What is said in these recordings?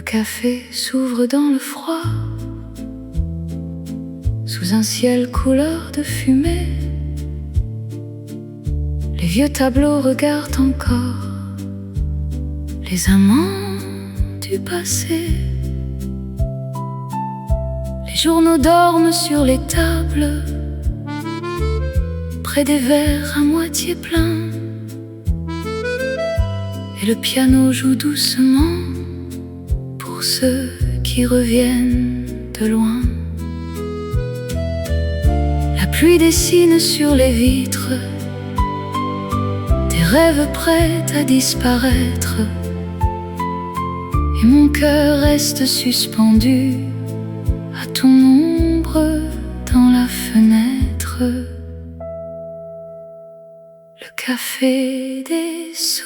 café s'ouvre dans le froid, sous un ciel couleur de fumée. Les vieux tableaux regardent encore les amants du passé. Les journaux dorment sur les tables, près des verres à moitié pleins, et le piano joue doucement pour ceux qui reviennent de loin. La pluie dessine sur les vitres des rêves prêts à disparaître, et mon cœur reste suspendu à ton ombre dans la fenêtre. Le café des souvenirs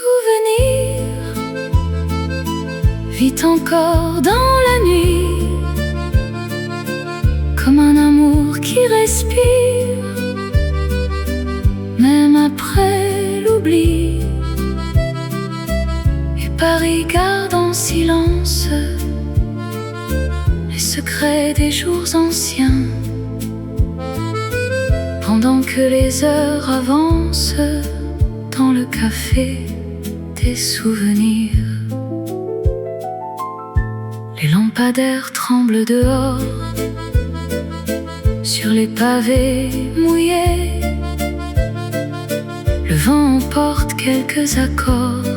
vit encore dans la nuit, comme un amour qui respire, même après l'oubli. Et Paris garde en silence les secrets des jours anciens, pendant que les heures avancent dans le café des souvenirs. Les lampadaires tremblent dehors, sur les pavés mouillés. Le vent emporte quelques accords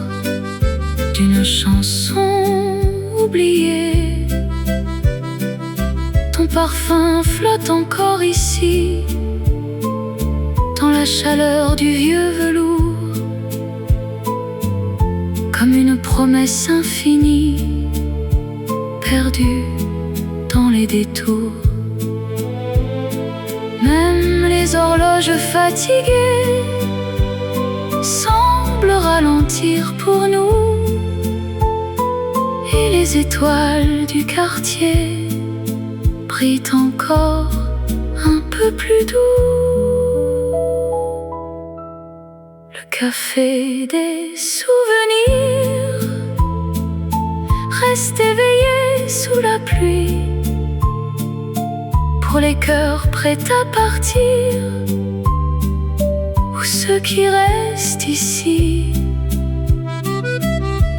d'une chanson oubliée. Ton parfum flotte encore ici, dans la chaleur du vieux velours, comme une promesse infinie, perdue dans les détours. Même les horloges fatiguées semblent ralentir pour nous, et les étoiles du quartier brillent encore un peu plus doux. Le café des souvenirs reste éveillé sous la pluie, pour les cœurs prêts à partir, ou ceux qui restent ici.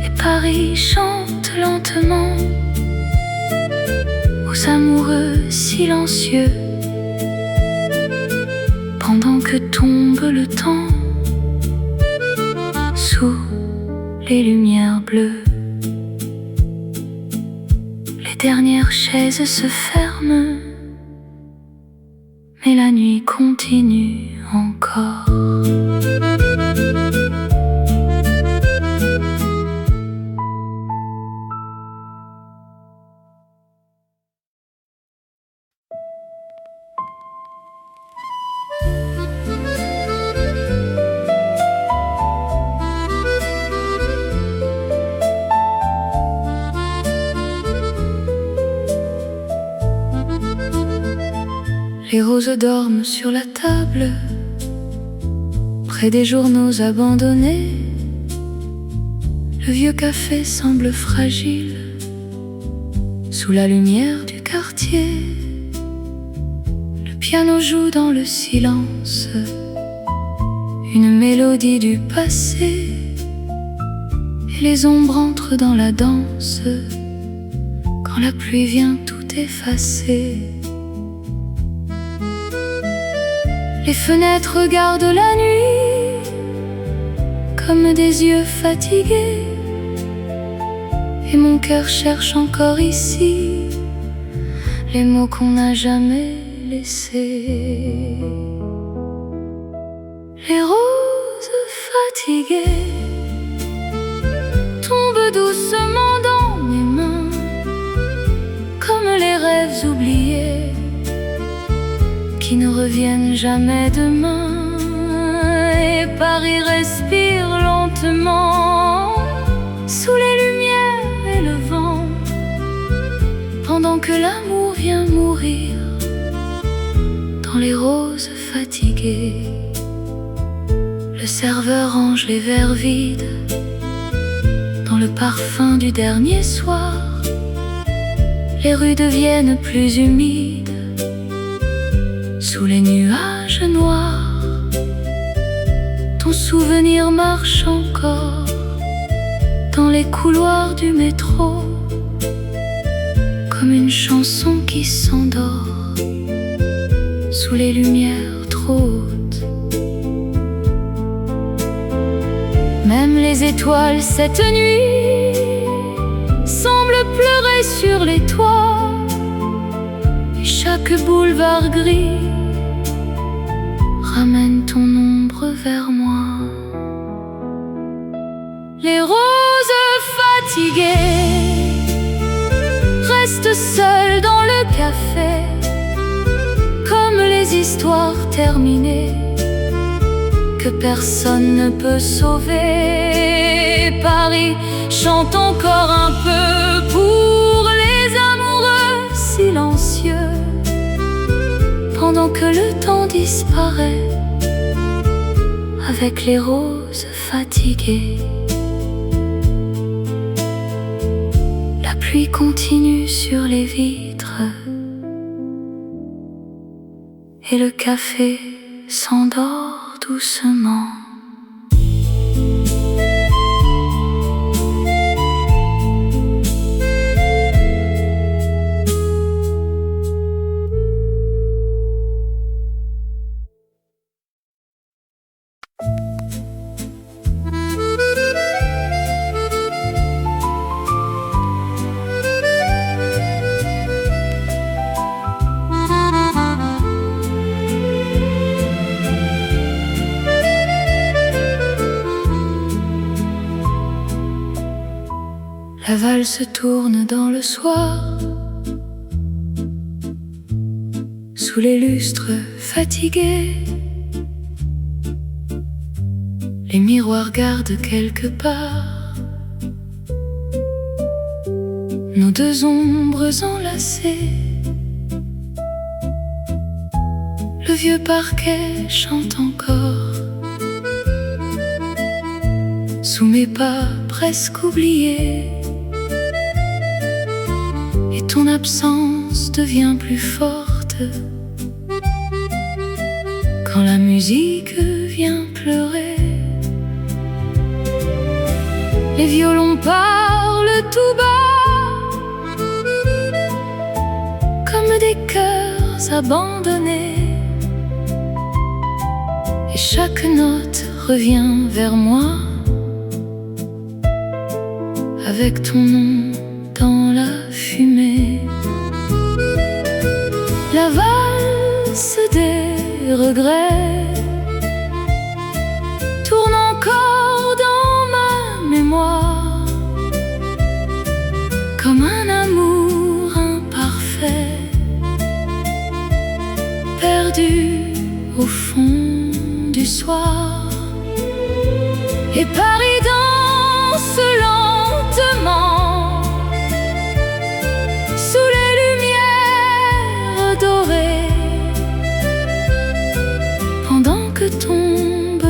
Et Paris chante lentement aux amoureux silencieux, pendant que tombe le temps sous les lumières bleues. Les dernières chaises se ferment, mais la nuit continue encore. Les roses dorment sur la table, près des journaux abandonnés. Le vieux café semble fragile sous la lumière du quartier. Le piano joue dans le silence une mélodie du passé, et les ombres entrent dans la danse quand la pluie vient tout effacer. Les fenêtres regardent la nuit comme des yeux fatigués, et mon cœur cherche encore ici les mots qu'on n'a jamais laissés. Les roses fatiguées tombent doucement dans mes mains, comme les rêves oubliés qui ne reviennent jamais demain. Et Paris respire lentement sous les lumières et le vent, pendant que l'amour vient mourir dans les roses fatiguées. Le serveur range les verres vides dans le parfum du dernier soir, les rues deviennent plus humides. Sous les nuages noirs, ton souvenir marche encore dans les couloirs du métro, comme une chanson qui s'endort sous les lumières trop hautes. Même les étoiles cette nuit semblent pleurer sur les toits, et chaque boulevard gris ramène ton ombre vers moi. Les roses fatiguées restent seules dans le café, comme les histoires terminées que personne ne peut sauver. Paris chante encore un peu pour les amoureux silencieux, pendant que le temps disparaît avec les roses fatiguées. La pluie continue sur les vitres et le café s'endort doucement. La valse tourne dans le soir, sous les lustres fatigués. Les miroirs gardent quelque part nos deux ombres enlacées. Le vieux parquet chante encore sous mes pas presque oubliés. Et ton absence devient plus forte quand la musique vient pleurer. Les violons parlent tout bas comme des cœurs abandonnés, et chaque note revient vers moi avec ton nom dans la fumée. La valse des regrets tourne encore dans ma mémoire, comme un amour imparfait perdu au fond du soir. Et Paris danse lentement sous les lumières dorées, pendant que tombe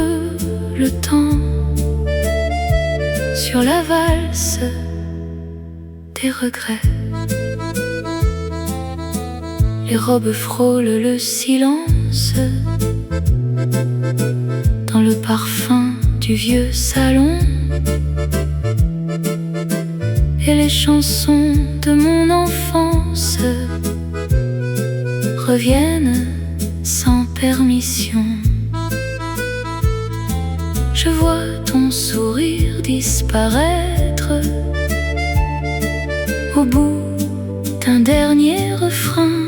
le temps sur la valse des regrets. Les robes frôlent le silence dans le parfum du vieux salon, et les chansons de mon enfance reviennent sans permission. Je vois ton sourire disparaître au bout d'un dernier refrain,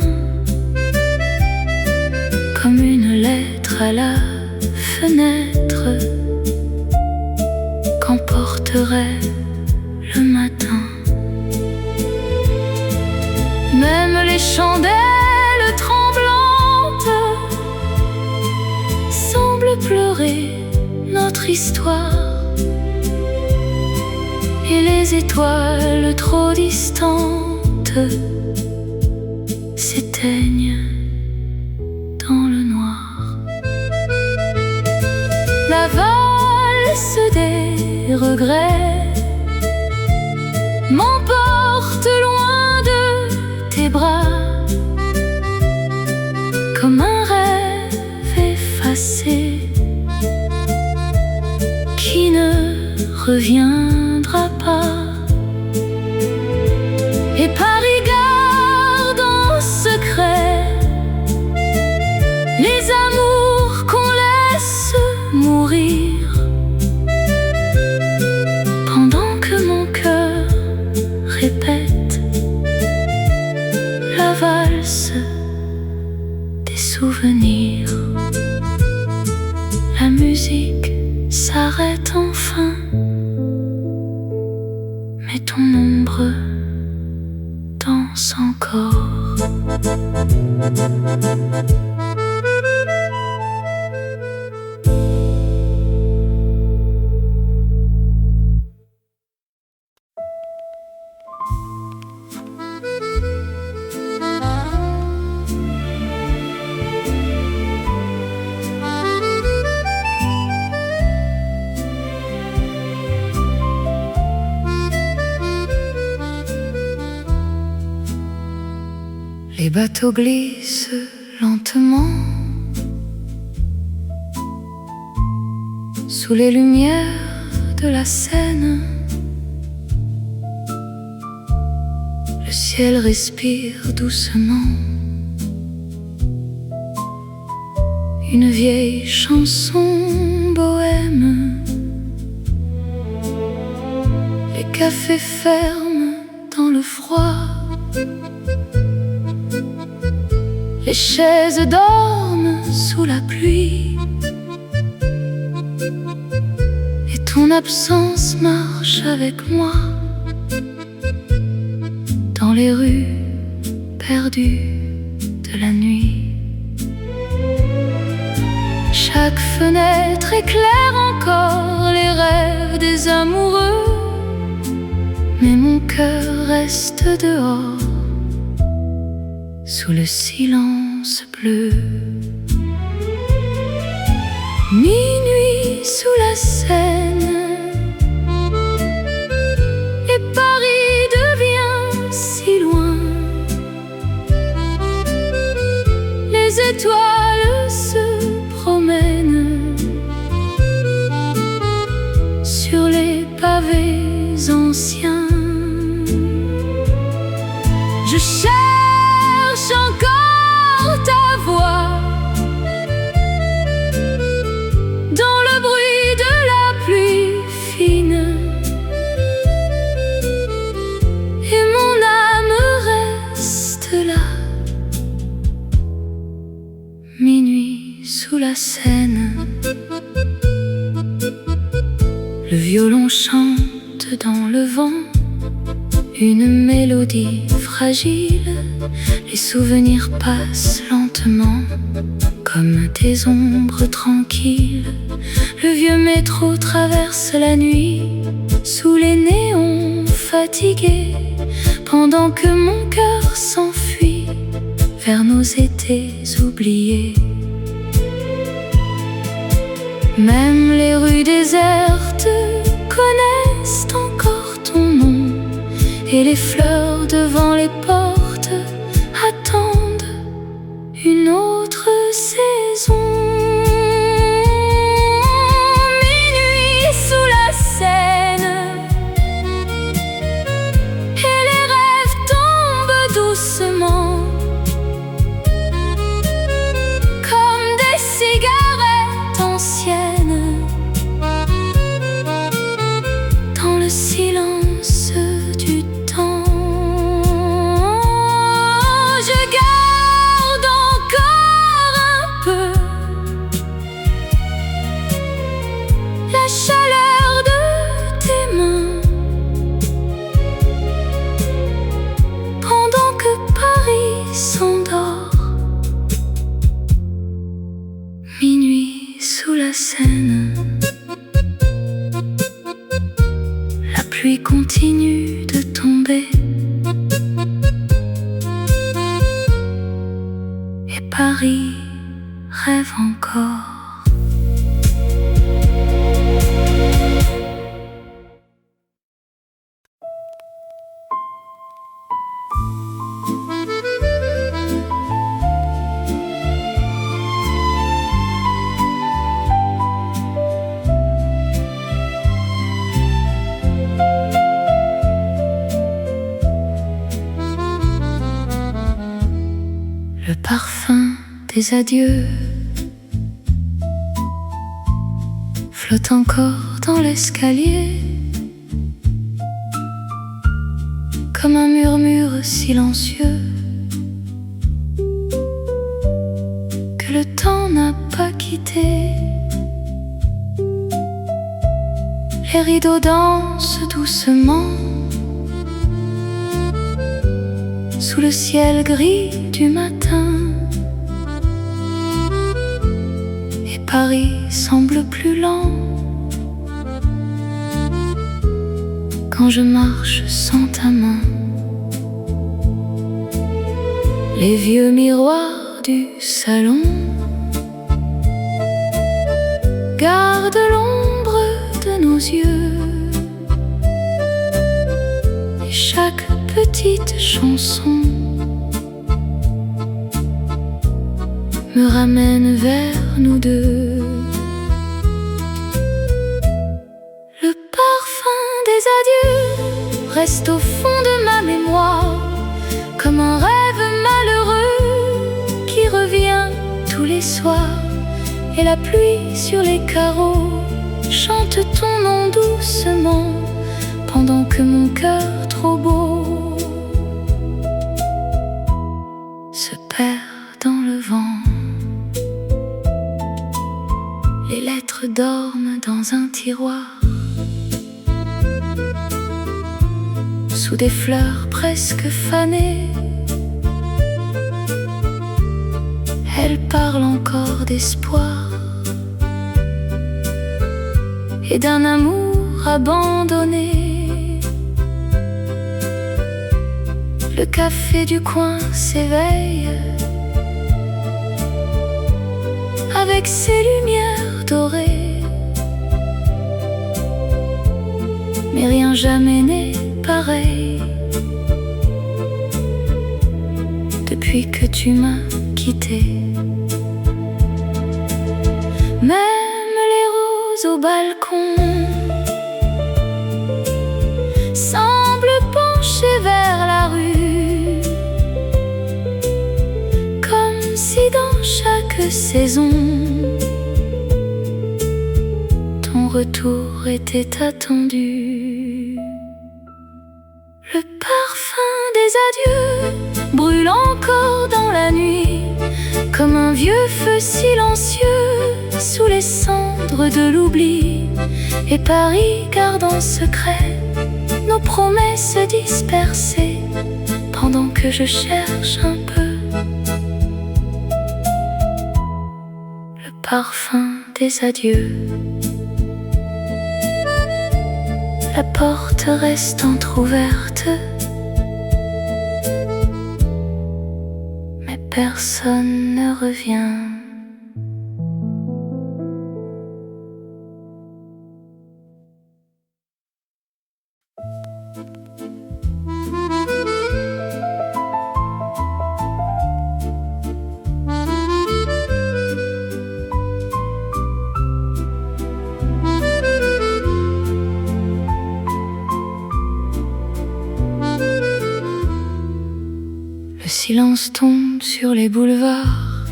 comme une lettre à la fenêtre qu'emporterait le matin. Même les chandelles tremblantes semblent pleurer notre histoire, et les étoiles trop distantes s'éteignent dans le noir. La valse des regrets m'emporte loin de viendra pas. Et Paris garde en secret les amours qu'on laisse mourir, pendant que mon cœur répète la valse des souvenirs. La musique s'arrête enfin, mais ton ombre danse encore. Les bateaux glissent lentement sous les lumières de la Seine. Le ciel respire doucement une vieille chanson bohème. Les cafés ferment dans le froid, les chaises dorment sous la pluie, et ton absence marche avec moi dans les rues perdues de la nuit. Chaque fenêtre éclaire encore les rêves des amoureux, mais mon cœur reste dehors sous le silence bleu. Minuit sous la Seine, et Paris devient si loin. Les étoiles se promènent sur les pavés anciens. Je cherche encore ta voix dans le bruit de la pluie fine, et mon âme reste là. Minuit sous la Seine, le violon chante dans le vent une mélodie fragile. Les souvenirs passent lentement comme des ombres tranquilles. Le vieux métro traverse la nuit sous les néons fatigués, pendant que mon cœur s'enfuit vers nos étés oubliés. Même les rues désertes connaissent encore ton nom, et les fleurs devant les portes attendent une autre saison. Minuit sous la Seine, et les rêves tombent doucement comme des cigarettes anciennes dans le silence du temps. Je garde encore un peu la chaleur de tes mains, pendant que Paris s'endort. Minuit sous la Seine, la pluie continue de tomber, et Paris rêve encore. des adieux flotte encore dans l'escalier, comme un murmure silencieux que le temps n'a pas quitté. Les rideaux dansent doucement sous le ciel gris du matin, et Paris semble plus lent quand je marche sans ta main. Les vieux miroirs du salon gardent l'ombre de nos yeux, et chaque petite chanson me ramène vers nous deux. Le parfum des adieux reste au fond de ma mémoire, comme un rêve malheureux qui revient tous les soirs. Et la pluie sur les carreaux chante ton nom doucement, pendant que mon cœur trop beau se perd dans le vent. Les lettres dorment dans un tiroir, sous des fleurs presque fanées. Elles parlent encore d'espoir et d'un amour abandonné. Le café du coin s'éveille avec ses lumières dorées, mais rien jamais n'est pareil depuis que tu m'as quitté. Même les roses au balcon semblent pencher vers la rue, comme si dans chaque saison ton retour était attendu. Le parfum des adieux brûle encore dans la nuit, comme un vieux feu silencieux sous les cendres de l'oubli. Et Paris garde en secret nos promesses dispersées, pendant que je cherche un peu le parfum des adieux. La porte reste entr'ouverte, mais personne ne revient. Le silence tombe sur les boulevards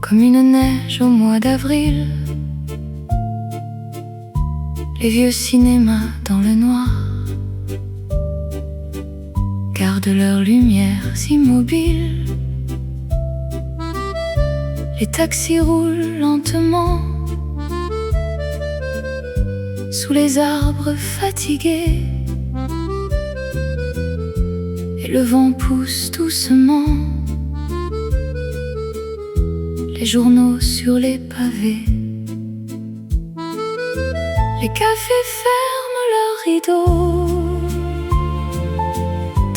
comme une neige au mois d'avril. Les vieux cinémas dans le noir gardent leurs lumières immobiles. Les taxis roulent lentement sous les arbres fatigués, et le vent pousse doucement les journaux sur les pavés. Les cafés ferment leurs rideaux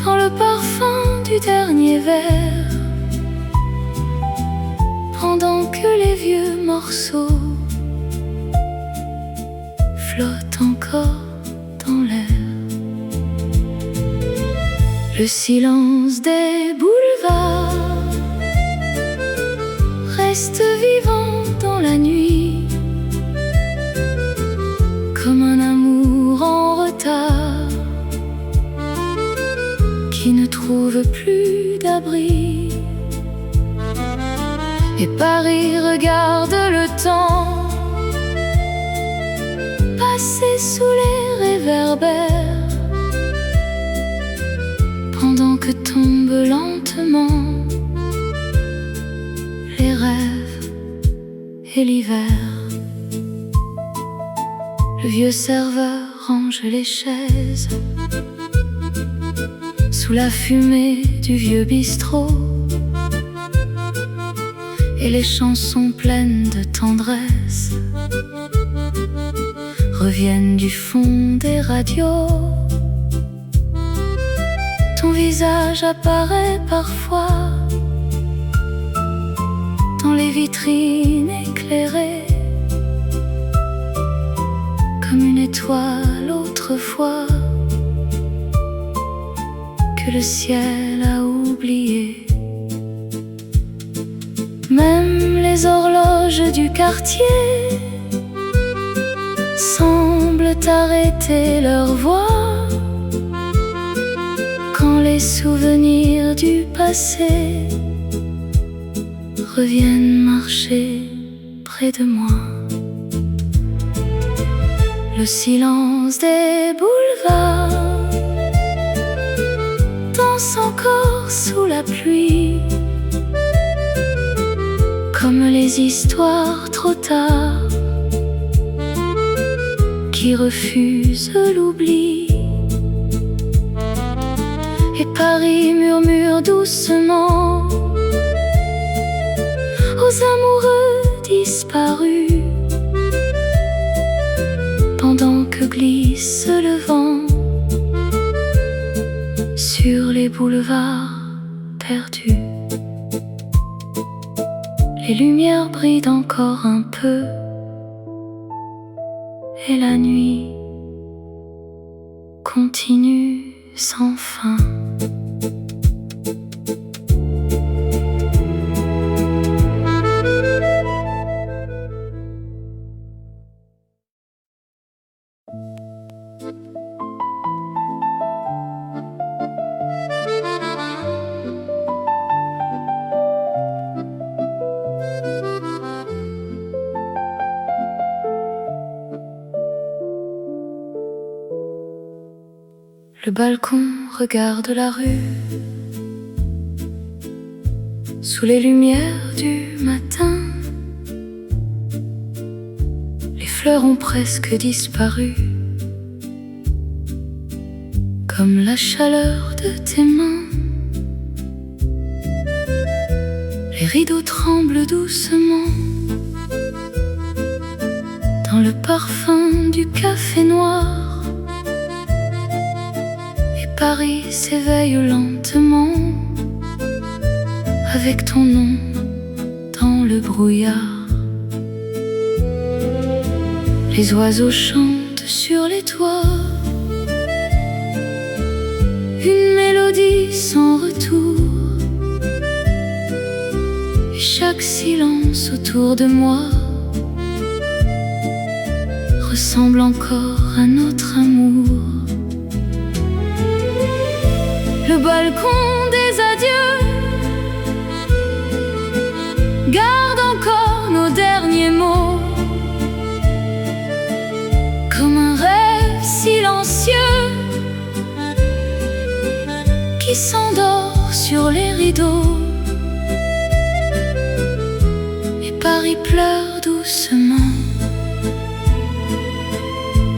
dans le parfum du dernier verre, pendant que les vieux morceaux flottent encore dans l'air. Le silence des boulevards reste vivant dans la nuit, comme un amour en retard qui ne trouve plus d'abri. Et Paris regarde le temps passer sous les réverbères, pendant que tombent lentement les rêves et l'hiver. Le vieux serveur range les chaises sous la fumée du vieux bistrot, et les chansons pleines de tendresse reviennent du fond des radios. Ton visage apparaît parfois dans les vitrines éclairées, comme une étoile autrefois que le ciel a oublié. Même les horloges du quartier semblent arrêter leur voix quand les souvenirs du passé reviennent marcher près de moi. Le silence des boulevards danse encore sous la pluie, comme les histoires trop tard qui refusent l'oubli. Et Paris murmure doucement aux amoureux disparus, pendant que glisse le vent sur les boulevards perdus. Les lumières brillent encore un peu, et la nuit continue sans fin. Le balcon regarde la rue sous les lumières du matin. Les fleurs ont presque disparu, comme la chaleur de tes mains. Les rideaux tremblent doucement dans le parfum du café noir. Paris s'éveille lentement avec ton nom dans le brouillard. Les oiseaux chantent sur les toits une mélodie sans retour, et chaque silence autour de moi ressemble encore à notre amour. Le balcon des adieux garde encore nos derniers mots, comme un rêve silencieux qui s'endort sur les rideaux. Et Paris pleure doucement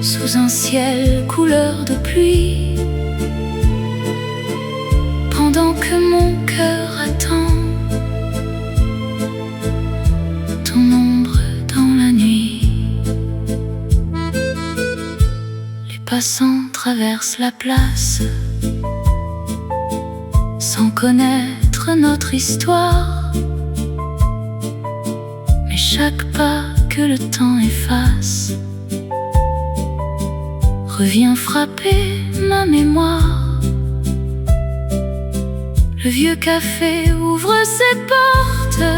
sous un ciel couleur de pluie, pendant que mon cœur attend ton ombre dans la nuit. Les passants traversent la place sans connaître notre histoire, mais chaque pas que le temps efface revient frapper ma mémoire. Le vieux café ouvre ses portes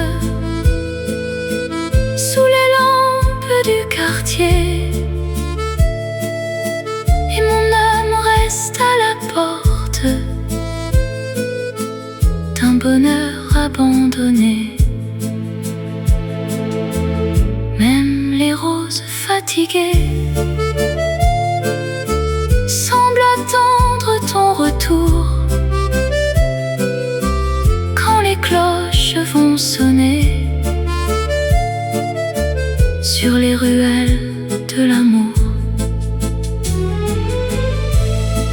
sous les lampes du quartier, et mon âme reste à la porte d'un bonheur abandonné. fatigué semble attendre ton retour. Quand les cloches vont sonner sur les ruelles de l'amour,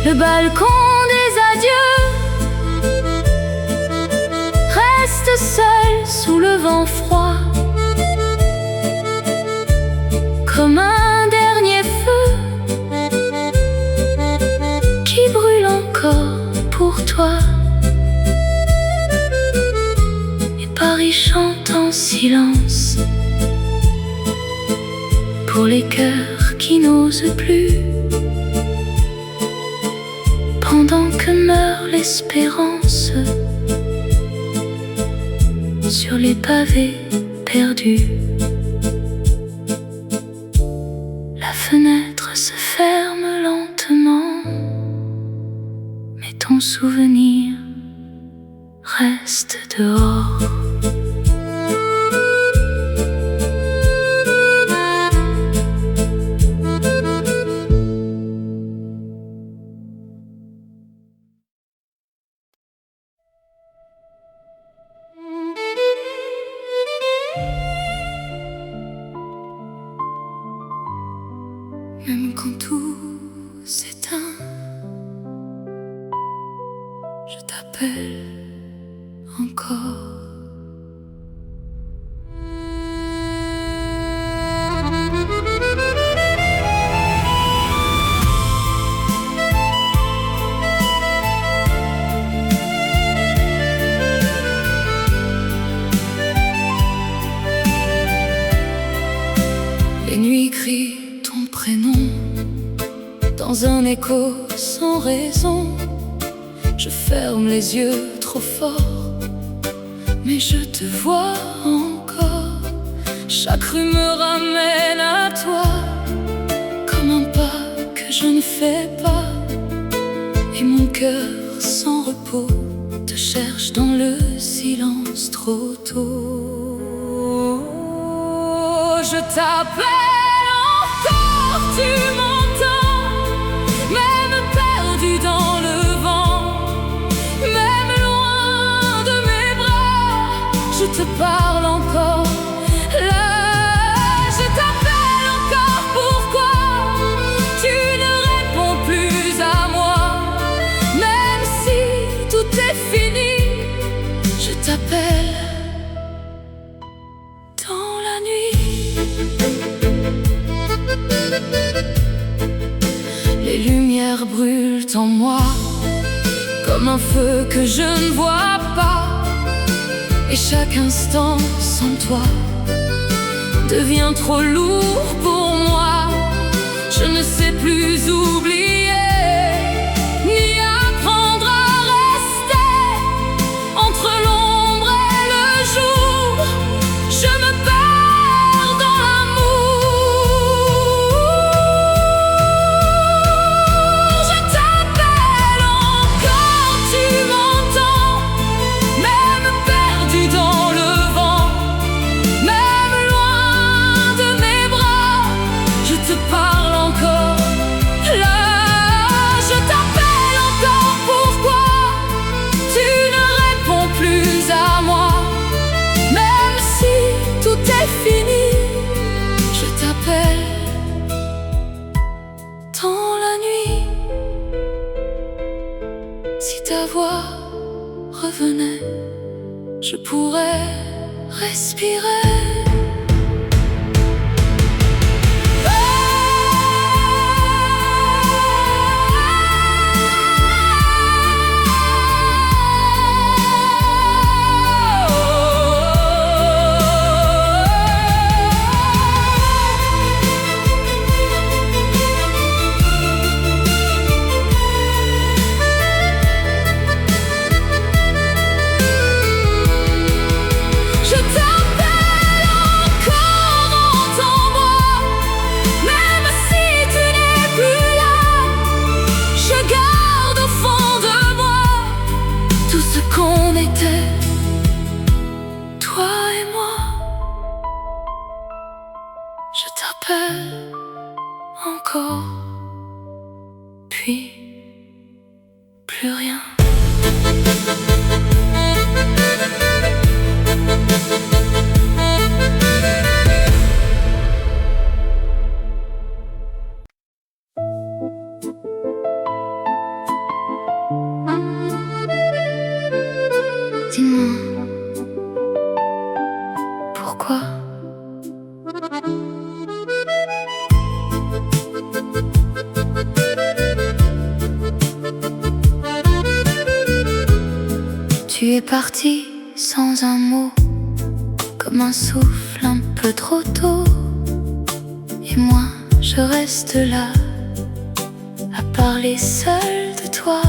le balcon des adieux reste seul sous le vent froid, comme un dernier feu qui brûle encore pour toi. Et Paris chante en silence pour les cœurs qui n'osent plus, pendant que meurt l'espérance sur les pavés perdus. La fenêtre se ferme lentement, mais ton souvenir reste dehors. Même quand tout s'éteint, je t'appelle encore. Les nuits crient ton prénom dans un écho sans raison. Je ferme les yeux trop fort, mais je te vois encore. Chaque rue me ramène à toi, comme un pas que je ne fais pas. Et mon cœur sans repos te cherche dans le silence trop tôt. Je t'appelle encore, tu m'entends, même perdu dans le vent, même loin de mes bras, je te parle encore. Là, je t'appelle encore, pourquoi tu ne réponds plus à moi? Même si tout est fini, je t'appelle dans la nuit. Les lumières brûlent en moi, comme un feu que je ne vois pas. Et chaque instant sans toi devient trop lourd pour moi. Je ne sais plus oublier, ni apprendre à rester entre l'ombre et le jour. Je me perds dans l'amour. Je t'appelle encore, tu m'entends, même perdu dans le vent, même loin de mes bras, je te parle encore. Là, je t'appelle encore, pourquoi tu ne réponds plus à moi? Même si tout est fini, je t'appelle dans la nuit. Si ta voix revenait, je pourrais respirer. Je t'appelle plus rien. Dis-moi, pourquoi? Tu es parti sans un mot, comme un souffle un peu trop tôt. Et moi, je reste là, à parler seul de toi.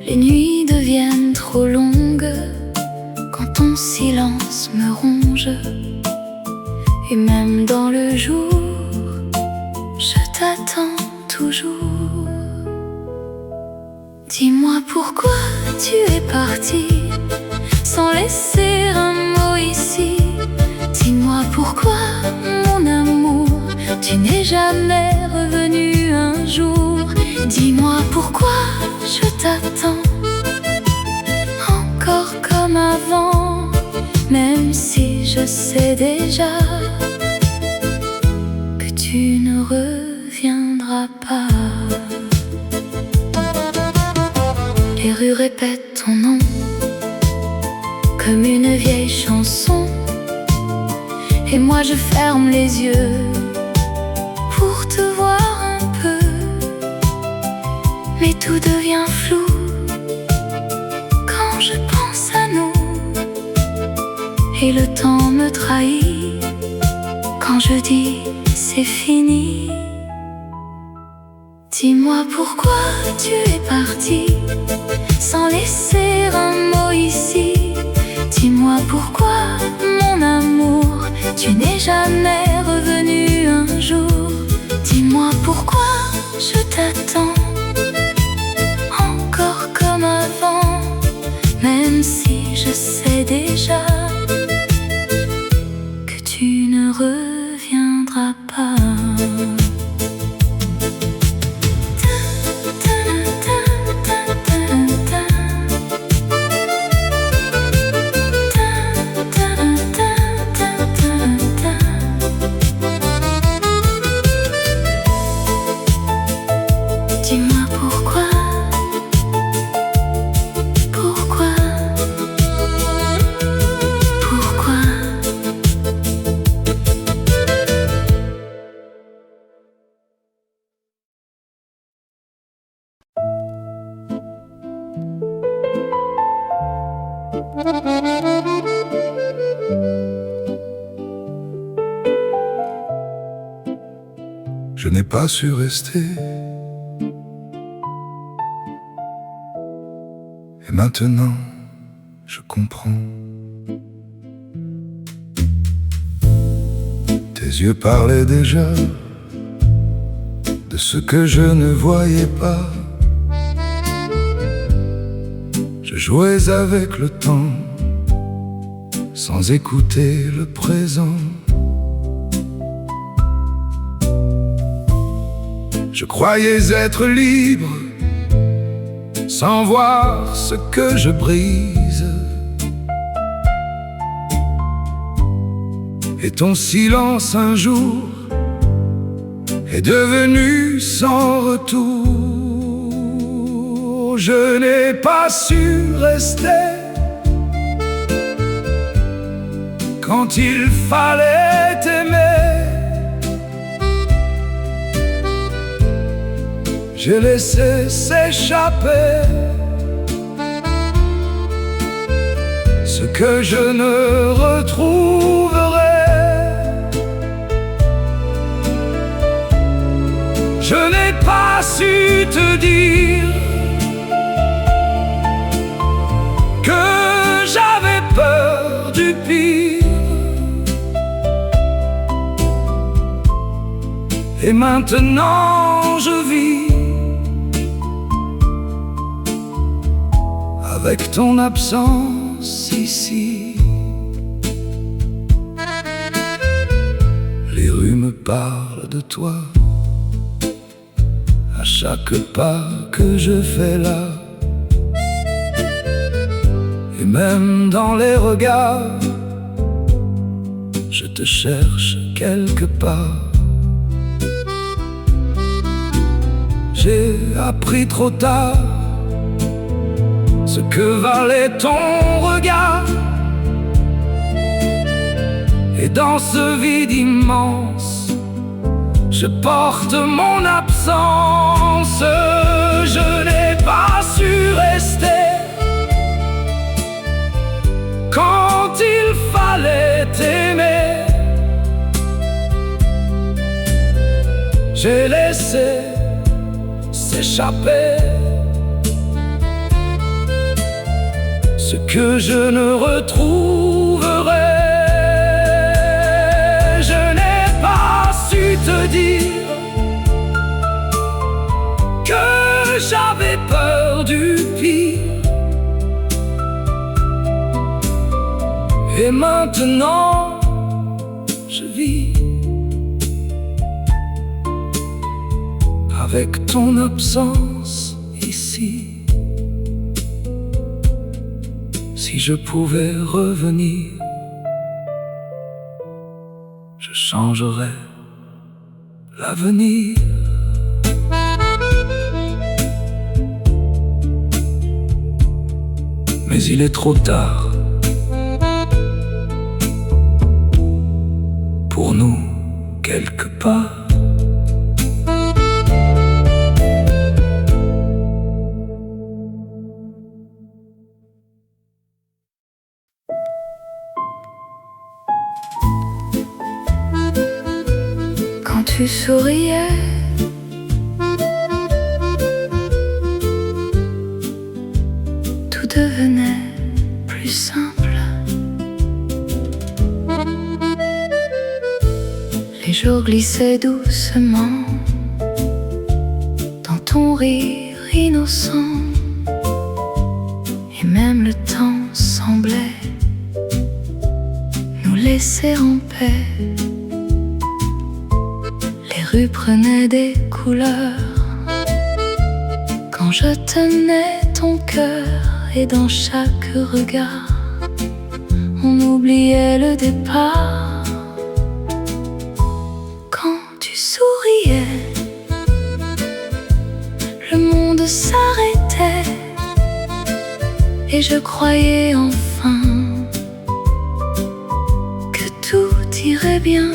Les nuits deviennent trop longues quand ton silence me ronge. Et même dans le jour, je t'attends toujours. Dis-moi pourquoi tu es parti sans laisser un mot ici. Dis-moi pourquoi, mon amour, tu n'es jamais revenu un jour. Dis-moi pourquoi je t'attends encore comme avant, même si je sais déjà que tu ne reviendras pas. Les rues répètent ton nom comme une vieille chanson, et moi je ferme les yeux pour te voir un peu. Mais tout devient flou quand je pense à nous, et le temps me trahit quand je dis c'est fini. Dis-moi pourquoi tu es parti sans laisser un mot ici. Dis-moi pourquoi, mon amour, tu n'es jamais revenu un jour. Dis-moi pourquoi je t'attends encore comme avant, même si je sais déjà que tu ne reviendras pas. Dis-moi pourquoi, pourquoi, pourquoi. Je n'ai pas su rester. Et maintenant, je comprends. Tes yeux parlaient déjà de ce que je ne voyais pas. Je jouais avec le temps sans écouter le présent. Je croyais être libre sans voir ce que je brise. Et ton silence un jour est devenu sans retour. Je n'ai pas su rester quand il fallait t'aimer. J'ai laissé s'échapper ce que je ne retrouverai. Je n'ai pas su te dire que j'avais peur du pire. Et maintenant je vis avec ton absence ici. Les rues me parlent de toi à chaque pas que je fais là. Et même dans les regards, je te cherche quelque part. J'ai appris trop tard ce que valait ton regard. Et dans ce vide immense, je porte mon absence. Je n'ai pas su rester quand il fallait t'aimer. J'ai laissé s'échapper ce que je ne retrouverai. Je n'ai pas su te dire que j'avais peur du pire. Et maintenant, je vis avec ton absence ici. Si je pouvais revenir, je changerais l'avenir. Mais il est trop tard pour nous, quelque part. Quand tu souriais, tout devenait plus simple. Les jours glissaient doucement dans ton rire innocent, et même le temps semblait nous laisser en paix. Les rues prenaient des couleurs quand je tenais ton cœur, et dans chaque regard on oubliait le départ. Quand tu souriais, le monde s'arrêtait, et je croyais enfin que tout irait bien.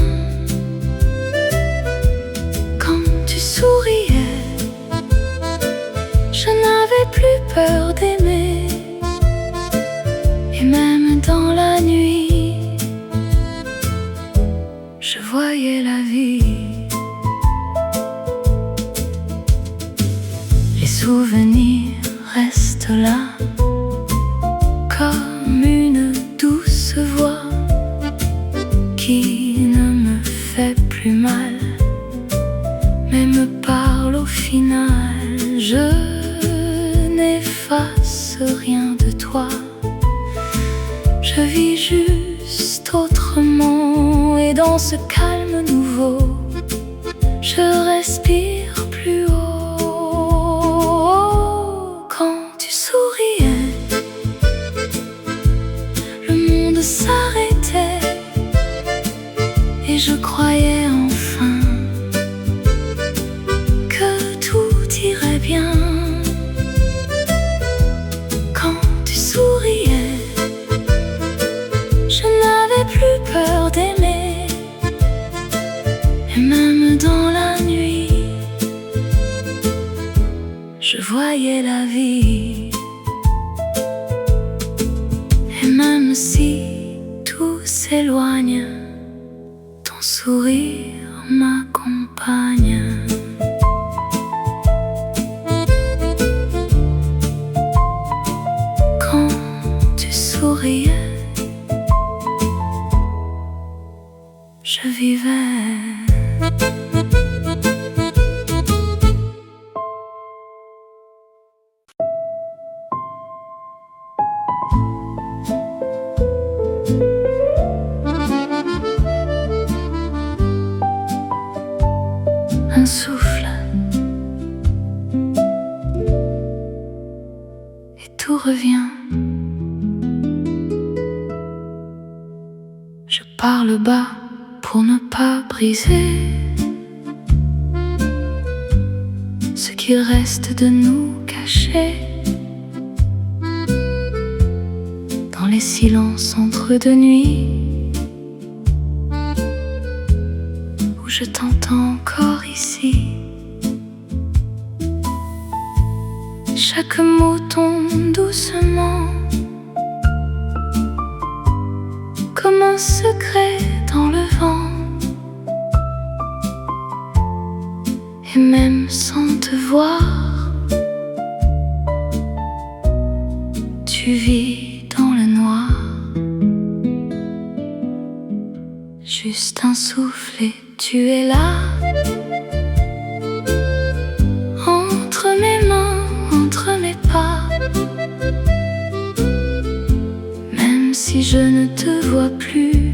Quand tu souriais, je n'avais plus peur d'aimer. Et même dans la nuit, je voyais la vie. Les souvenirs restent là, comme une douce voix qui ne me fait plus mal, mais me parle au final. Je n'efface rien de toi, je vis juste autrement, et dans ce calme nouveau, je respire plus haut. Quand tu souriais, le monde s'arrêtait, et je croyais enfin que tout irait bien. Quand tu souriais, je n'avais plus peur d'aimer. Et même dans la nuit, je voyais la vie. Et même si tout s'éloigne, ton sourire m'accompagne. Quand tu souriais, je vivais. Un souffle, et tout revient. par le bas pour ne pas briser ce qu'il reste de nous caché dans les silences entre deux nuits où je t'entends encore ici. Chaque mot tombe doucement comme un secret dans le vent. Et même sans te voir, tu vis dans le noir. Juste un souffle et tu es là. Entre mes mains, entre mes pas. Même si je ne te vois plus,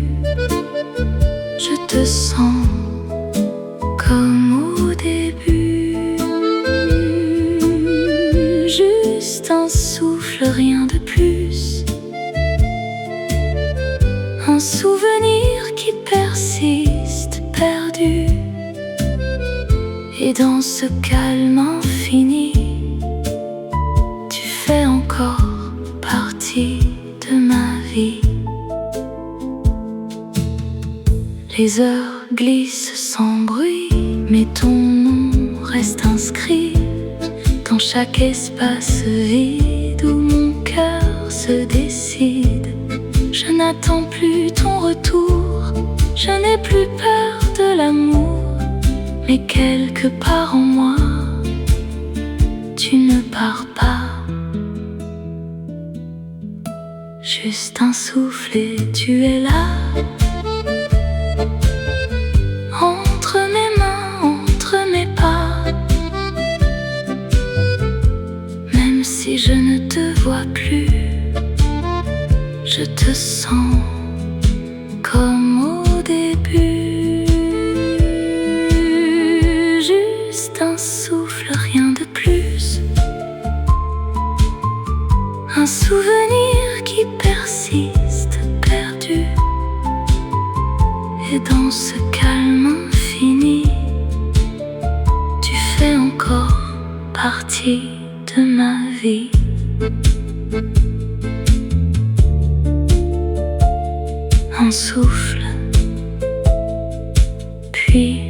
je te sens comme au début. Juste un souffle, rien de plus. Un souvenir qui persiste, perdu. Et dans ce calme infini, tu fais encore partie de ma vie. Les heures glissent sans bruit, mais ton nom reste inscrit dans chaque espace vide où mon cœur se décide. Je n'attends plus ton retour, je n'ai plus peur de l'amour, mais quelque part en moi, tu ne pars pas. Juste un souffle et tu es là. Entre mes mains, entre mes pas. Même si je ne te vois plus, je te sens comme au début. Juste un souffle, rien de plus. Un souvenir qui persiste, perdu. Et dans ce calme infini, tu fais encore partie de ma vie. Un souffle, puis